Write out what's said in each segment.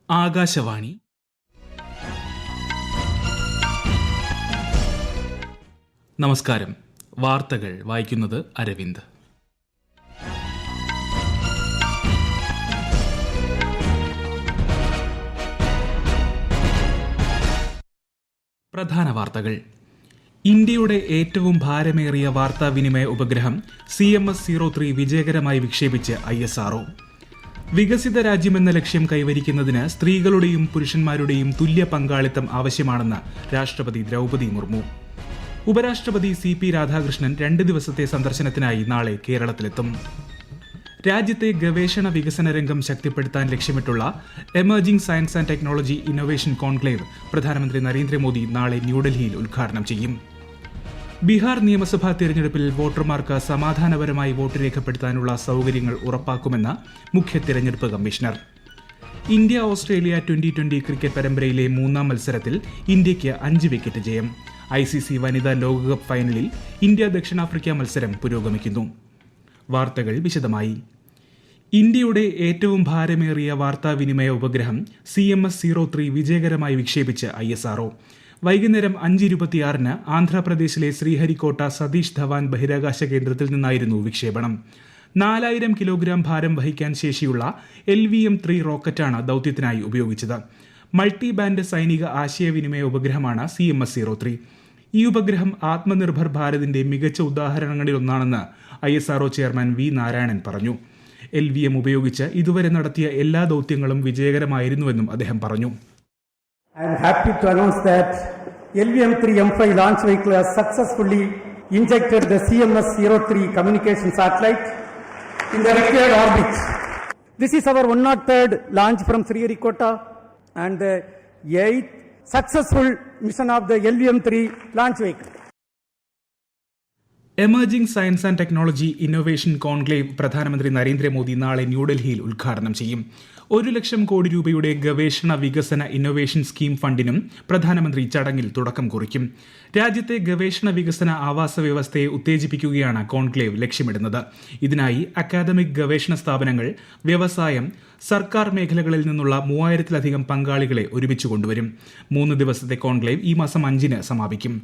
ആകാശവാണി. നമസ്കാരം. വാർത്തകൾ വായിക്കുന്നത് അരവിന്ദ്. പ്രധാന വാർത്തകൾ. ഇന്ത്യയുടെ ഏറ്റവും ഭാരമേറിയ വാർത്താവിനിമയ ഉപഗ്രഹം CMS-03 വിജയകരമായി വിക്ഷേപിച്ച് ISRO. വികസിത രാജ്യമെന്ന ലക്ഷ്യം കൈവരിക്കുന്നതിന് സ്ത്രീകളുടെയും പുരുഷന്മാരുടെയും തുല്യ പങ്കാളിത്തം ആവശ്യമാണെന്ന് രാഷ്ട്രപതി ദ്രൗപദി മുർമു. ഉപരാഷ്ട്രപതി CP രാധാകൃഷ്ണൻ 2 ദിവസത്തെ സന്ദർശനത്തിനായി നാളെ കേരളത്തിലെത്തും. രാജ്യത്തെ ഗവേഷണ വികസന രംഗം ശക്തിപ്പെടുത്താൻ ലക്ഷ്യമിട്ടുള്ള emerging science and technology innovation conclave പ്രധാനമന്ത്രി നരേന്ദ്രമോദി നാളെ ന്യൂഡൽഹിയിൽ ഉദ്ഘാടനം ചെയ്യും. ബീഹാർ നിയമസഭാ തെരഞ്ഞെടുപ്പിൽ വോട്ടർമാർക്ക് സമാധാനപരമായി വോട്ട് രേഖപ്പെടുത്താനുള്ള സൌകര്യങ്ങൾ ഉറപ്പാക്കുമെന്ന് മുഖ്യ തെരഞ്ഞെടുപ്പ് commissioner. India Australia T20 cricket പരമ്പരയിലെ 3-ാം മത്സരത്തിൽ ഇന്ത്യയ്ക്ക് 5 വിക്കറ്റ് ജയം. ICC വനിതാ ലോകകപ്പ് ഫൈനലിൽ ഇന്ത്യ ദക്ഷിണാഫ്രിക്ക മത്സരം പുരോഗമിക്കുന്നു. വാർത്തകൾ വിശദമായി. ഇന്ത്യയുടെ ഏറ്റവും ഭാരമേറിയ വാർത്താവിനിമയ ഉപഗ്രഹം CMS-03 വിജയകരമായി വിക്ഷേപിച്ച് ISRO. വൈകുന്നേരം 5:26 ആന്ധ്രാപ്രദേശിലെ ശ്രീഹരിക്കോട്ട സതീഷ് ധവാൻ ബഹിരാകാശ കേന്ദ്രത്തിൽ നിന്നായിരുന്നു വിക്ഷേപണം. 4000 കിലോഗ്രാം ഭാരം വഹിക്കാൻ ശേഷിയുള്ള LVM-3 റോക്കറ്റാണ് ദൌത്യത്തിനായി ഉപയോഗിച്ചത്. മൾട്ടി ബാൻഡ് സൈനിക ആശയവിനിമയ ഉപഗ്രഹമാണ് CMS-03. ഈ ഉപഗ്രഹം ആത്മനിർഭർ ഭാരതിന്റെ മികച്ച ഉദാഹരണങ്ങളിലൊന്നാണെന്ന് ISRO ചെയർമാൻ V. നാരായണൻ പറഞ്ഞു. LVM ഉപയോഗിച്ച് ഇതുവരെ നടത്തിയ എല്ലാ ദൌത്യങ്ങളും വിജയകരമായിരുന്നുവെന്നും അദ്ദേഹം പറഞ്ഞു. I am happy to announce that LVM-3 M5 launch vehicle has successfully injected the CMS-03 communication satellite in the required orbit. This is our 103rd launch from Sriharikota and the 8th successful mission of the LVM-3 launch vehicle. Emerging science and technology innovation conclave പ്രധാനമന്ത്രി നരേന്ദ്രമോദി നാളെ ന്യൂഡൽഹിയിൽ ഉദ്ഘാടനം ചെയ്യും. 1 ലക്ഷം കോടി രൂപയുടെ ഗവേഷണ വികസന innovation scheme ഫണ്ടിനും പ്രധാനമന്ത്രി ചടങ്ങിൽ തുടക്കം കുറിക്കും. രാജ്യത്തെ ഗവേഷണ വികസന ആവാസ വ്യവസ്ഥയെ ഉത്തേജിപ്പിക്കുകയാണ് കോൺക്ലേവ് ലക്ഷ്യമിടുന്നത്. ഇതിനായി അക്കാദമിക് ഗവേഷണ സ്ഥാപനങ്ങൾ, വ്യവസായം, സർക്കാർ മേഖലകളിൽ നിന്നുള്ള 3000-ലധികം പങ്കാളികളെ ഒരുമിച്ച് കൊണ്ടുവരും. 3 ദിവസത്തെ കോൺക്ലേവ് ഈ മാസം 5-ന് സമാപിക്കും.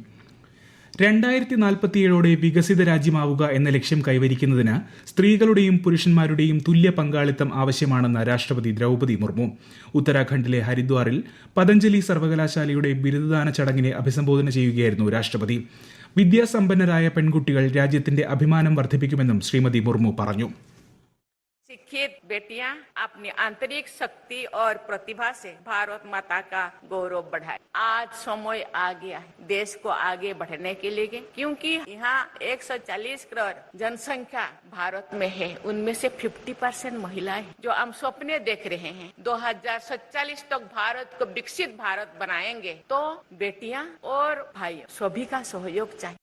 2047 വികസിത രാജ്യമാവുക എന്ന ലക്ഷ്യം കൈവരിക്കുന്നതിന് സ്ത്രീകളുടെയും പുരുഷന്മാരുടെയും തുല്യ പങ്കാളിത്തം ആവശ്യമാണെന്ന് രാഷ്ട്രപതി ദ്രൗപദി മുർമു. ഉത്തരാഖണ്ഡിലെ ഹരിദ്വാറിൽ പതഞ്ജലി സർവകലാശാലയുടെ ബിരുദദാന ചടങ്ങിനെ അഭിസംബോധന ചെയ്യുകയായിരുന്നു രാഷ്ട്രപതി. വിദ്യാസമ്പന്നരായ പെൺകുട്ടികൾ രാജ്യത്തിന്റെ അഭിമാനം വർദ്ധിപ്പിക്കുമെന്നും ശ്രീമതി മുർമു പറഞ്ഞു. शिक्षित बेटियां अपनी आंतरिक शक्ति और प्रतिभा से भारत माता का गौरव बढ़ाए. आज समय आ गया है देश को आगे बढ़ने के लिए, क्योंकि यहाँ 140 करोड़ जनसंख्या भारत में है. उनमें से 50% महिलाएं जो हम सपने देख रहे हैं 2047 तक भारत को विकसित भारत बनाएंगे, तो बेटियां और भाई सभी का सहयोग चाहिए.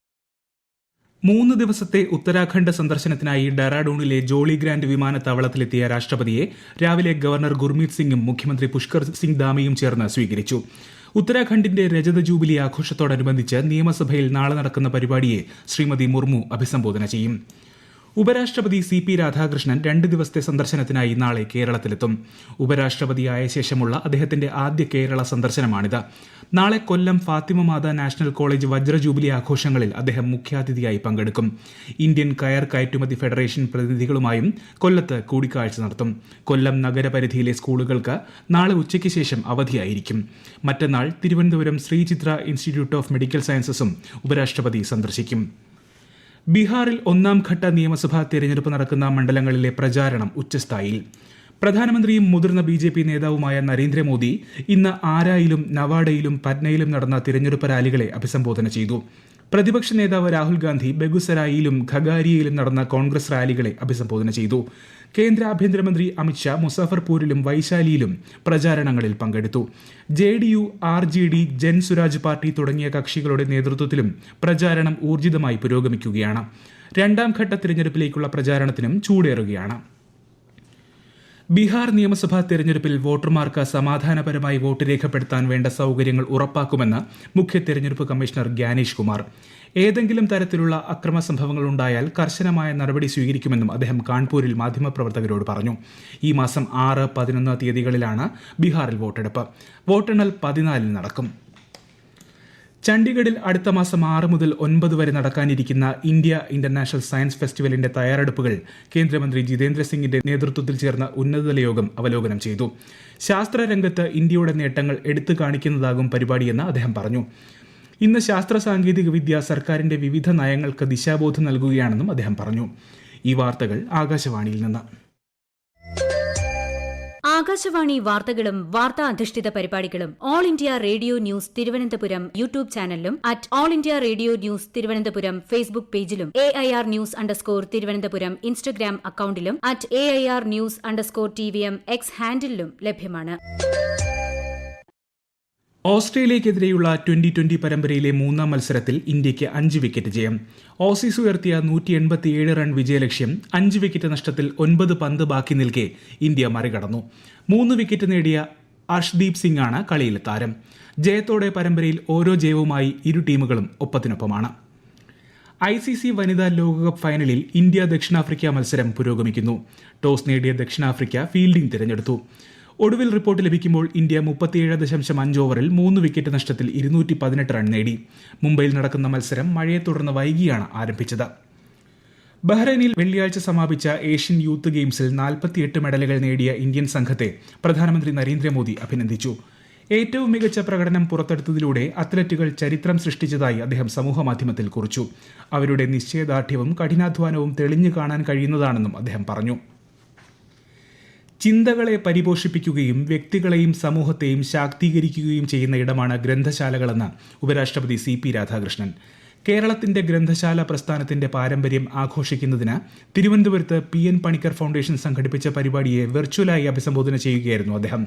3 ദിവസത്തെ ഉത്തരാഖണ്ഡ് സന്ദർശനത്തിനായി ഡെറാഡൂണിലെ ജോളി ഗ്രാന്റ് വിമാനത്താവളത്തിലെത്തിയ രാഷ്ട്രപതിയെ രാവിലെ ഗവർണർ ഗുർമീത് സിംഗും മുഖ്യമന്ത്രി പുഷ്കർ സിംഗ് ധാമിയും ചേർന്ന് സ്വീകരിച്ചു. ഉത്തരാഖണ്ഡിന്റെ രജത ജൂബിലി ആഘോഷത്തോടനുബന്ധിച്ച് നിയമസഭയിൽ നാളെ നടക്കുന്ന പരിപാടിയെ ശ്രീമതി മുർമു അഭിസംബോധന ചെയ്യും. ഉപരാഷ്ട്രപതി CP രാധാകൃഷ്ണൻ 2 ദിവസത്തെ സന്ദർശനത്തിനായി നാളെ കേരളത്തിലെത്തും. ഉപരാഷ്ട്രപതിയായ ശേഷമുള്ള അദ്ദേഹത്തിന്റെ ആദ്യ കേരള സന്ദർശനമാണിത്. നാളെ കൊല്ലം ഫാത്തിമ മാതാ നാഷണൽ കോളേജ് വജ്ര ജൂബിലി ആഘോഷങ്ങളിൽ അദ്ദേഹം മുഖ്യാതിഥിയായി പങ്കെടുക്കും. ഇന്ത്യൻ കയർ കയറ്റുമതി ഫെഡറേഷൻ പ്രതിനിധികളുമായും കൊല്ലത്ത് കൂടിക്കാഴ്ച നടത്തും. കൊല്ലം നഗരപരിധിയിലെ സ്കൂളുകൾക്ക് നാളെ ഉച്ചയ്ക്ക് ശേഷം അവധിയായിരിക്കും. മറ്റന്നാൾ Thiruvananthapuram Sree Chitra institute of medical സയൻസസും ഉപരാഷ്ട്രപതി സന്ദർശിക്കും. ബീഹാറിൽ 1-ാം ഘട്ട നിയമസഭാ തെരഞ്ഞെടുപ്പ് നടക്കുന്ന മണ്ഡലങ്ങളിലെ പ്രചാരണം ഉച്ചസ്ഥായിയിൽ. പ്രധാനമന്ത്രിയും മുതിർന്ന BJP നേതാവുമായ നരേന്ദ്രമോദി ഇന്ന് ആരായിലും നവാഡയിലും പറ്റ്നയിലും നടന്ന തിരഞ്ഞെടുപ്പ് റാലികളെ അഭിസംബോധന ചെയ്തു. പ്രതിപക്ഷ നേതാവ് രാഹുൽ ഗാന്ധി ബെഗുസരായിലും ഖഗാരിയയിലും നടന്ന കോൺഗ്രസ് റാലികളെ അഭിസംബോധന ചെയ്തു. കേന്ദ്ര ആഭ്യന്തരമന്ത്രി അമിത്ഷാ മുസാഫർപൂരിലും വൈശാലിയിലും പ്രചാരണങ്ങളിൽ പങ്കെടുത്തു. JDU, RJD, Jan Suraj party തുടങ്ങിയ കക്ഷികളുടെ നേതൃത്വത്തിലും പ്രചാരണം ഊർജിതമായി പുരോഗമിക്കുകയാണ്. 2-ാം ഘട്ട തിരഞ്ഞെടുപ്പിലേക്കുള്ള പ്രചാരണത്തിനും ചൂടേറുകയാണ്. ബീഹാർ നിയമസഭാ തെരഞ്ഞെടുപ്പിൽ വോട്ടർമാർക്ക് സമാധാനപരമായി വോട്ട് രേഖപ്പെടുത്താൻ വേണ്ട സൌകര്യങ്ങൾ ഉറപ്പാക്കുമെന്ന് മുഖ്യ തെരഞ്ഞെടുപ്പ് കമ്മീഷണർ ഗ്യാനേഷ് കുമാർ. ഏതെങ്കിലും തരത്തിലുള്ള അക്രമ സംഭവങ്ങൾ ഉണ്ടായാൽ കർശനമായ നടപടി സ്വീകരിക്കുമെന്നും അദ്ദേഹം കാൺപൂരിൽ മാധ്യമപ്രവർത്തകരോട് പറഞ്ഞു. ഈ മാസം 6, 11 തീയതികളിലാണ് ബീഹാറിൽ വോട്ടെടുപ്പ്. വോട്ടെണ്ണൽ 14 നടക്കും. ചണ്ഡീഗഡിൽ അടുത്ത മാസം 6 മുതൽ 9 വരെ നടക്കാനിരിക്കുന്ന ഇന്ത്യ ഇന്റർനാഷണൽ സയൻസ് ഫെസ്റ്റിവലിന്റെ തയ്യാറെടുപ്പുകൾ കേന്ദ്രമന്ത്രി ജിതേന്ദ്ര സിംഗിന്റെ നേതൃത്വത്തിൽ ചേർന്ന ഉന്നതതല യോഗം അവലോകനം ചെയ്തു. ശാസ്ത്രരംഗത്ത് ഇന്ത്യയുടെ നേട്ടങ്ങൾ എടുത്തു കാണിക്കുന്നതാകും പരിപാടിയെന്ന് അദ്ദേഹം പറഞ്ഞു. ഇന്ന് ശാസ്ത്ര സാങ്കേതിക വിദ്യ സർക്കാരിന്റെ വിവിധ നയങ്ങൾക്ക് ദിശാബോധം നൽകുകയാണെന്നും അദ്ദേഹം പറഞ്ഞു. ഈ വാർത്തകൾ ആകാശവാണിയിൽ നിന്ന്. ആകാശവാണി വാർത്തകളും വാർത്താ അധിഷ്ഠിത പരിപാടികളും all India radio news Thiruvananthapuram YouTube ചാനലിലും all India radio news Thiruvananthapuram Facebook പേജിലും AIR ന്യൂസ് _തിരുവനന്തപുരം ഇൻസ്റ്റഗ്രാം അക്കൌണ്ടിലും @AIR ന്യൂസ് _TVM X ഹാൻഡിലും ലഭ്യമാണ്. ഓസ്ട്രേലിയക്കെതിരെയുള്ള 2020 പരമ്പരയിലെ 3ാം മത്സരത്തിൽ ഇന്ത്യയ്ക്ക് 5 വിക്കറ്റ് ജയം. ഓസീസ് ഉയർത്തിയ 187 റൺ വിജയലക്ഷ്യം 5 വിക്കറ്റ് നഷ്ടത്തിൽ 9 പന്ത് ബാക്കി നിൽക്കെ ഇന്ത്യ മറികടന്നു. 3 വിക്കറ്റ് നേടിയ അർഷ്ദീപ് സിംഗാണ് കളിയിലെ താരം. ജയത്തോടെ പരമ്പരയിൽ ഓരോ ജയവുമായി ഇരു ടീമുകളും ഒപ്പത്തിനൊപ്പമാണ്. ICC വനിതാ ലോകകപ്പ് ഫൈനലിൽ ഇന്ത്യ ദക്ഷിണാഫ്രിക്ക മത്സരം പുരോഗമിക്കുന്നു. ടോസ് നേടിയ ദക്ഷിണാഫ്രിക്ക ഫീൽഡിംഗ് തിരഞ്ഞെടുത്തു. ഒടുവിൽ റിപ്പോർട്ട് ലഭിക്കുമ്പോൾ ഇന്ത്യ 37.5 ഓവറിൽ 3 വിക്കറ്റ് നഷ്ടത്തിൽ 218 റൺ നേടി. മുംബൈയിൽ നടക്കുന്ന മത്സരം മഴയെ തുടർന്ന് വൈകിയാണ് ആരംഭിച്ചത്. ബഹ്റൈനിൽ വെള്ളിയാഴ്ച സമാപിച്ച ഏഷ്യൻ യൂത്ത് ഗെയിംസിൽ 48 മെഡലുകൾ നേടിയ ഇന്ത്യൻ സംഘത്തെ പ്രധാനമന്ത്രി നരേന്ദ്രമോദി അഭിനന്ദിച്ചു. ഏറ്റവും മികച്ച പ്രകടനം പുറത്തെടുത്തതിലൂടെ അത്ലറ്റുകൾ ചരിത്രം സൃഷ്ടിച്ചതായി അദ്ദേഹം സമൂഹമാധ്യമത്തിൽ കുറിച്ചു. അവരുടെ നിശ്ചയദാർഢ്യവും കഠിനാധ്വാനവും തെളിഞ്ഞു കാണാൻ കഴിയുന്നതാണെന്നും അദ്ദേഹം പറഞ്ഞു. ചിന്തകളെ പരിപോഷിപ്പിക്കുകയും വ്യക്തികളെയും സമൂഹത്തെയും ശാക്തീകരിക്കുകയും ചെയ്യുന്ന ഇടമാണ് ഗ്രന്ഥശാലകളെന്ന് ഉപരാഷ്ട്രപതി CP രാധാകൃഷ്ണൻ. കേരളത്തിന്റെ ഗ്രന്ഥശാല പ്രസ്ഥാനത്തിന്റെ പാരമ്പര്യം ആഘോഷിക്കുന്നതിന് തിരുവനന്തപുരത്ത് PN പണിക്കർ ഫൗണ്ടേഷൻ സംഘടിപ്പിച്ച പരിപാടിയെ വെർച്വലായി അഭിസംബോധന ചെയ്യുകയായിരുന്നു അദ്ദേഹം.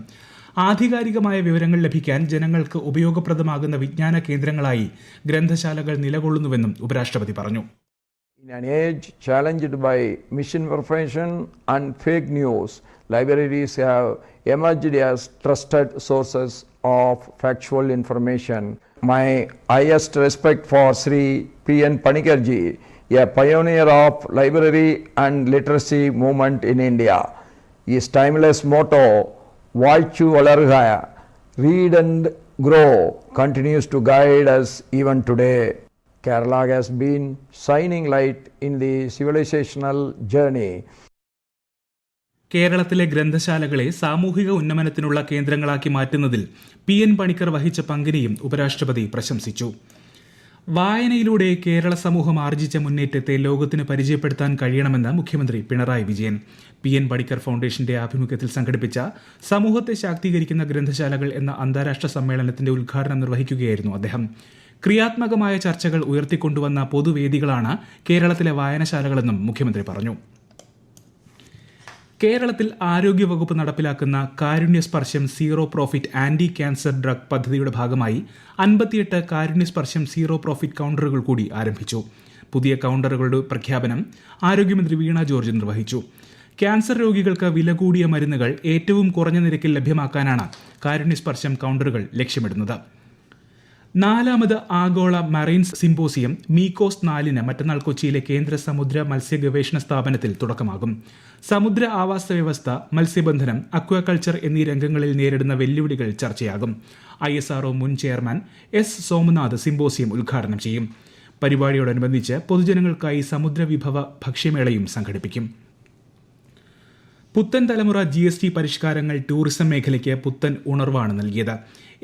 ആധികാരികമായ വിവരങ്ങൾ ലഭിക്കാൻ ജനങ്ങൾക്ക് ഉപയോഗപ്രദമാകുന്ന വിജ്ഞാന കേന്ദ്രങ്ങളായി ഗ്രന്ഥശാലകൾ നിലകൊള്ളുന്നുവെന്നും ഉപരാഷ്ട്രപതി പറഞ്ഞു. In an age challenged by misinformation and fake news, libraries have emerged as trusted sources of factual information. My highest respect for Sri PN Panikkar ji, a pioneer of library and literacy movement in India. His timeless motto, Vaichu Valarga, read and grow, continues to guide us even today. Kerala has been shining light in the civilizational journey. കേരളത്തിലെ ഗ്രന്ഥശാലകളെ സാമൂഹിക ഉന്നമനത്തിനുള്ള കേന്ദ്രങ്ങളാക്കി മാറ്റുന്നതിൽ PN Panicker വഹിച്ച പങ്കിനെയും ഉപരാഷ്ട്രപതി പ്രശംസിച്ചു. വായനയിലൂടെ കേരള സമൂഹം ആർജിച്ച മുന്നേറ്റത്തെ ലോകത്തിന് പരിചയപ്പെടുത്താൻ കഴിയണമെന്ന് മുഖ്യമന്ത്രി പിണറായി വിജയൻ. PN പണിക്കർ ഫൗണ്ടേഷന്റെ ആഭിമുഖ്യത്തിൽ സംഘടിപ്പിച്ച സമൂഹത്തെ ശാക്തീകരിക്കുന്ന ഗ്രന്ഥശാലകൾ എന്ന അന്താരാഷ്ട്ര സമ്മേളനത്തിന്റെ ഉദ്ഘാടനം നിർവഹിക്കുകയായിരുന്നു അദ്ദേഹം. ക്രിയാത്മകമായ ചർച്ചകൾ ഉയർത്തിക്കൊണ്ടുവന്ന പൊതുവേദികളാണ് കേരളത്തിലെ വായനശാലകളെന്നും മുഖ്യമന്ത്രി പറഞ്ഞു. കേരളത്തിൽ ആരോഗ്യവകുപ്പ് നടപ്പിലാക്കുന്ന Karunya Sparsham zero profit anti cancer drug പദ്ധതിയുടെ ഭാഗമായി 58 കാരുണ്യസ്പർശം സീറോ പ്രോഫിറ്റ് കൌണ്ടറുകൾ കൂടി ആരംഭിച്ചു. പുതിയ കൌണ്ടറുകളുടെ പ്രഖ്യാപനം ആരോഗ്യമന്ത്രി വീണ ജോർജ് നിർവഹിച്ചു. ക്യാൻസർ രോഗികൾക്ക് വില കൂടിയ മരുന്നുകൾ ഏറ്റവും കുറഞ്ഞ നിരക്കിൽ ലഭ്യമാക്കാനാണ് കാരുണ്യസ്പർശം കൌണ്ടറുകൾ ലക്ഷ്യമിടുന്നത്. 4ാമത് ആഗോള മറൈൻ സിംപോസിയം മീക്കോസ് 4 മറ്റന്നാൾ കൊച്ചിയിലെ കേന്ദ്ര സമുദ്ര മത്സ്യ ഗവേഷണ സ്ഥാപനത്തിൽ തുടക്കമാകും. സമുദ്ര ആവാസ വ്യവസ്ഥ, മത്സ്യബന്ധനം, അക്വാകൾച്ചർ എന്നീ രംഗങ്ങളിൽ നേരിടുന്ന വെല്ലുവിളികൾ ചർച്ചയാകും. ISRO മുൻ ചെയർമാൻ S. സോമനാഥ് സിംപോസിയം ഉദ്ഘാടനം ചെയ്യും. പരിപാടിയോടനുബന്ധിച്ച് പൊതുജനങ്ങൾക്കായി സമുദ്ര വിഭവ ഭക്ഷ്യമേളയും സംഘടിപ്പിക്കും. പുത്തൻ തലമുറ GST പരിഷ്കാരങ്ങൾ ടൂറിസം മേഖലയ്ക്ക് പുത്തൻ ഉണർവാണ് നൽകിയത്.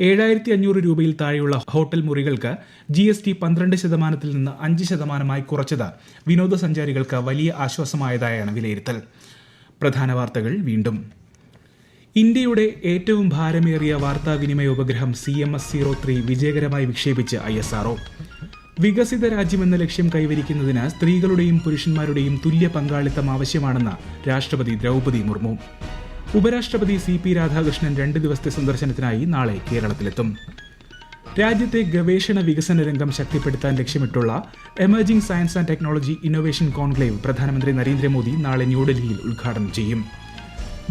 7,500 രൂപയിൽ താഴെയുള്ള ഹോട്ടൽ മുറികൾക്ക് GST 12% നിന്ന് 5% കുറച്ചത് വിനോദസഞ്ചാരികൾക്ക് വലിയ ആശ്വാസമായതായാണ് വിലയിരുത്തൽ. പ്രധാന വാർത്തകൾ വീണ്ടും. ഇന്ത്യയുടെ ഏറ്റവും ഭാരമേറിയ വാർത്താവിനിമയ ഉപഗ്രഹം CMS-03 വിജയകരമായി വിക്ഷേപിച്ച് ISRO. വികസിത രാജ്യമെന്ന ലക്ഷ്യം കൈവരിക്കുന്നതിന് സ്ത്രീകളുടെയും പുരുഷന്മാരുടെയും തുല്യ പങ്കാളിത്തം ആവശ്യമാണെന്ന് രാഷ്ട്രപതി ദ്രൗപദി മുർമു. ഉപരാഷ്ട്രപതി CP രാധാകൃഷ്ണൻ 2 ദിവസത്തെ സന്ദർശനത്തിനായി നാളെ കേരളത്തിലെത്തും. രാജ്യത്തെ ഗവേഷണ വികസന രംഗം ശക്തിപ്പെടുത്താൻ ലക്ഷ്യമിട്ടുള്ള emerging science and technology innovation conclave പ്രധാനമന്ത്രി നരേന്ദ്രമോദി നാളെ ന്യൂഡൽഹിയിൽ ഉദ്ഘാടനം ചെയ്യും.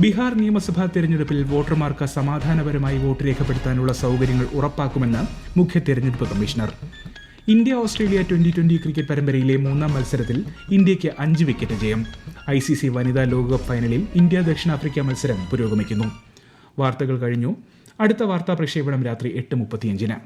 ബീഹാർ നിയമസഭാ തെരഞ്ഞെടുപ്പിൽ വോട്ടർമാർക്ക് സമാധാനപരമായി വോട്ട് രേഖപ്പെടുത്താനുള്ള സൌകര്യങ്ങൾ ഉറപ്പാക്കുമെന്ന് മുഖ്യ തെരഞ്ഞെടുപ്പ് കമ്മീഷണർ. ഇന്ത്യ ഓസ്ട്രേലിയ 2020 ക്രിക്കറ്റ് പരമ്പരയിലെ 3-ാം മത്സരത്തിൽ ഇന്ത്യയ്ക്ക് 5 വിക്കറ്റ് ജയം. ICC വനിതാ ലോകകപ്പ് ഫൈനലിൽ ഇന്ത്യ ദക്ഷിണാഫ്രിക്ക മത്സരം പുരോഗമിക്കുന്നു. വാർത്തകൾ കഴിഞ്ഞു. അടുത്ത വാർത്താ പ്രക്ഷേപണം രാത്രി 8:35.